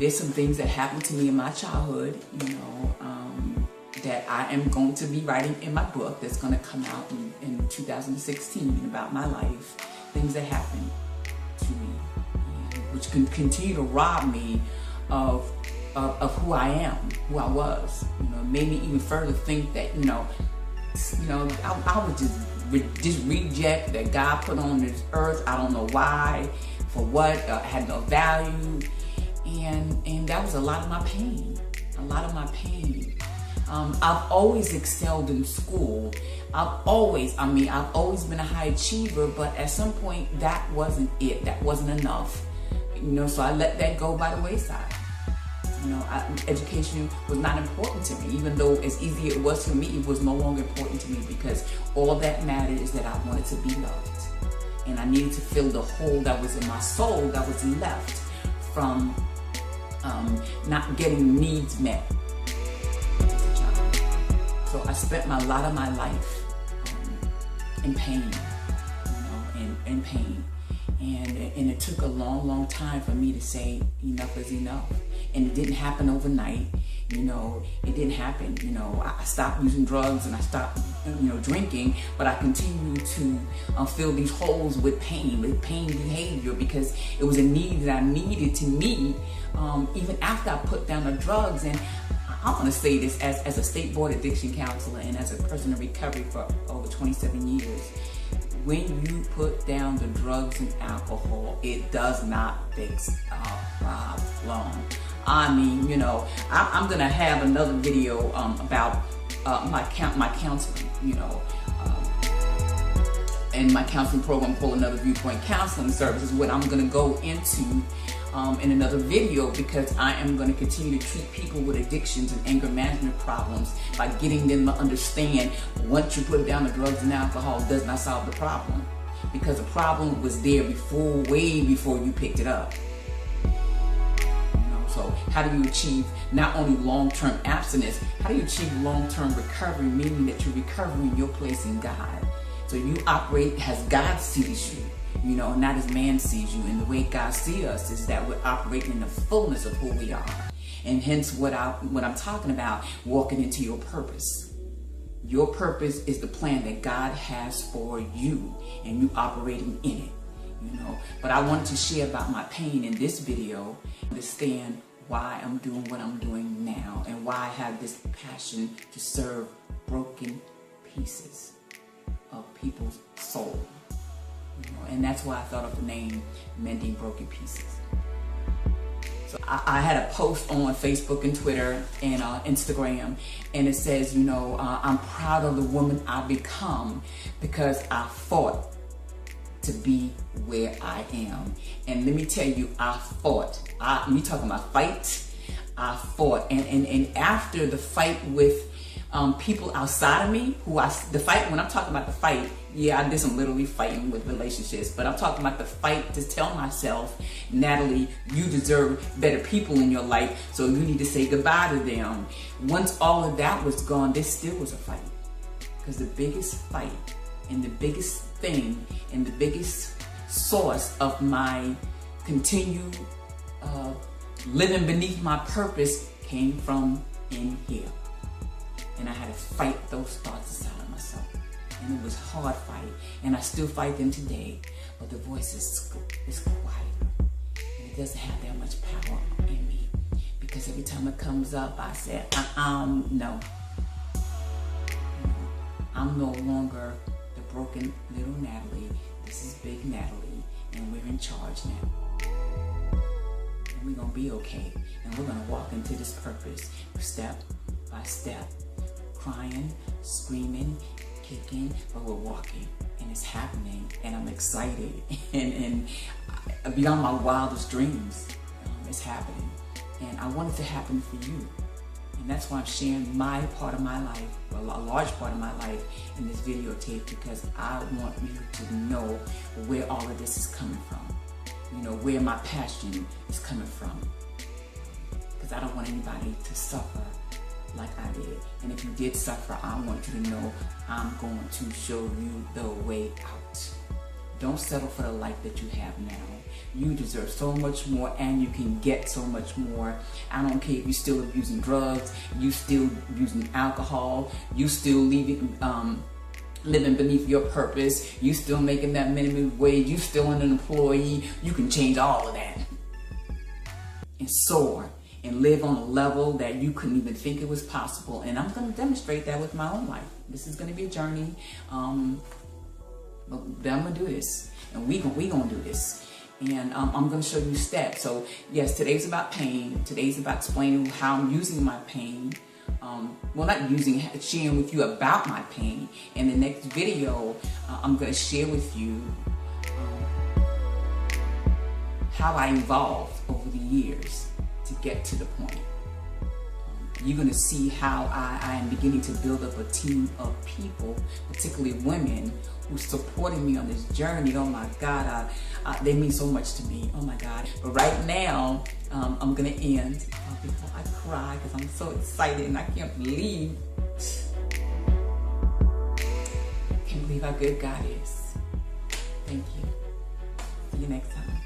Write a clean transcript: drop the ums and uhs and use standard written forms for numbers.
there's some things that happened to me in my childhood, that I am going to be writing in my book that's going to come out in 2016 about my life, things that happened to me, which can continue to rob me of who I am, who I was. It made me even further think that, I was just reject that God put on this earth. I don't know why, for what, had no value. And that was a lot of my pain, I've always excelled in school. I've always been a high achiever, but at some point that wasn't it. That wasn't enough. So I let that go by the wayside. Education was not important to me, even though as easy it was for me, it was no longer important to me, because all that mattered is that I wanted to be loved. And I needed to fill the hole that was in my soul that was left from not getting needs met. So I spent a lot of my life in pain, in pain. And it took a long time for me to say enough is enough. And it didn't happen overnight. It didn't happen. I stopped using drugs and I stopped, drinking, but I continued to fill these holes with pain behavior, because it was a need that I needed to meet, even after I put down the drugs. And I want to say this as a state board addiction counselor and as a person in recovery for over 27 years. When you put down the drugs and alcohol, it does not fix a problem. I'm going to have another video about my counseling, and my counseling program called Another Viewpoint Counseling Services, what I'm going to go into in another video, because I am going to continue to treat people with addictions and anger management problems by getting them to understand once you put down the drugs and alcohol, it does not solve the problem, because the problem was there way before you picked it up. So how do you achieve not only long-term abstinence, how do you achieve long-term recovery, meaning that you're recovering your place in God? So you operate as God sees you, not as man sees you. And the way God sees us is that we're operating in the fullness of who we are. And hence what I'm talking about, walking into your purpose. Your purpose is the plan that God has for you, and you operating in it. But I wanted to share about my pain in this video, understand why I'm doing what I'm doing now, and why I have this passion to serve broken pieces of people's soul. And that's why I thought of the name Mending Broken Pieces. So I had a post on Facebook and Twitter and Instagram, and it says, I'm proud of the woman I've become because I fought to be where I am. And let me tell you, I fought. Me talking about fight, I fought. And after the fight with people outside of me, when I'm talking about the fight, I did some literally fighting with relationships, but I'm talking about the fight to tell myself, Natalie, you deserve better people in your life, so you need to say goodbye to them. Once all of that was gone, there still was a fight. Because the biggest fight and the biggest thing and the biggest source of my continued living beneath my purpose came from in here. And I had to fight those thoughts inside of myself. And it was a hard fight. And I still fight them today. But the voice is quiet. And it doesn't have that much power in me. Because every time it comes up, I said, no. I'm no longer the broken little Natalie. This is big Natalie. And we're in charge now. And we're going to be okay. And we're going to walk into this purpose step by step. Crying, screaming, kicking, but we're walking, and it's happening, and I'm excited, and beyond my wildest dreams, it's happening, and I want it to happen for you, and that's why I'm sharing my part of my life, a large part of my life, in this videotape, because I want you to know where all of this is coming from, where my passion is coming from, because I don't want anybody to suffer like I did. And if you did suffer, I want you to know I'm going to show you the way out. Don't settle for the life that you have now. You deserve so much more, and you can get so much more. I don't care if you're still abusing drugs, you still using alcohol, you still living beneath your purpose, you still making that minimum wage, you still an employee. You can change all of that and soar and live on a level that you couldn't even think it was possible. And I'm going to demonstrate that with my own life. This is going to be a journey, but I'm going to do this, and we going to do this. And I'm going to show you steps. So yes, today's about pain. Today's about explaining how I'm using my pain. Well, not using, sharing with you about my pain. In the next video, I'm going to share with you how I evolved over the years to get to the point. You're going to see how I am beginning to build up a team of people, particularly women, who's supporting me on this journey. Oh my God, they mean so much to me. Oh my God. But right now, I'm going to end before I cry, because I'm so excited and I can't believe how good God is. Thank you. See you next time.